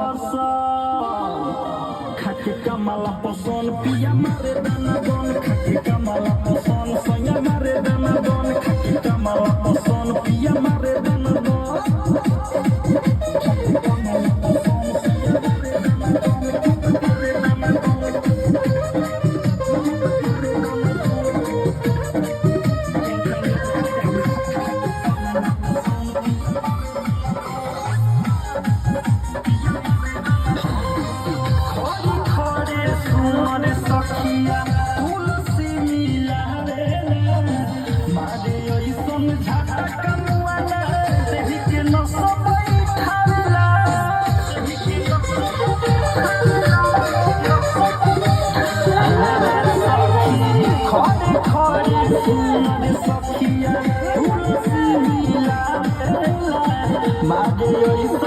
पसंद खाके कमला पसंद पिया मारे दाना दन खाके कमला पसंद सैया मारे दाना दन खाके कमला पसंद पिया मारे दाना दन Maria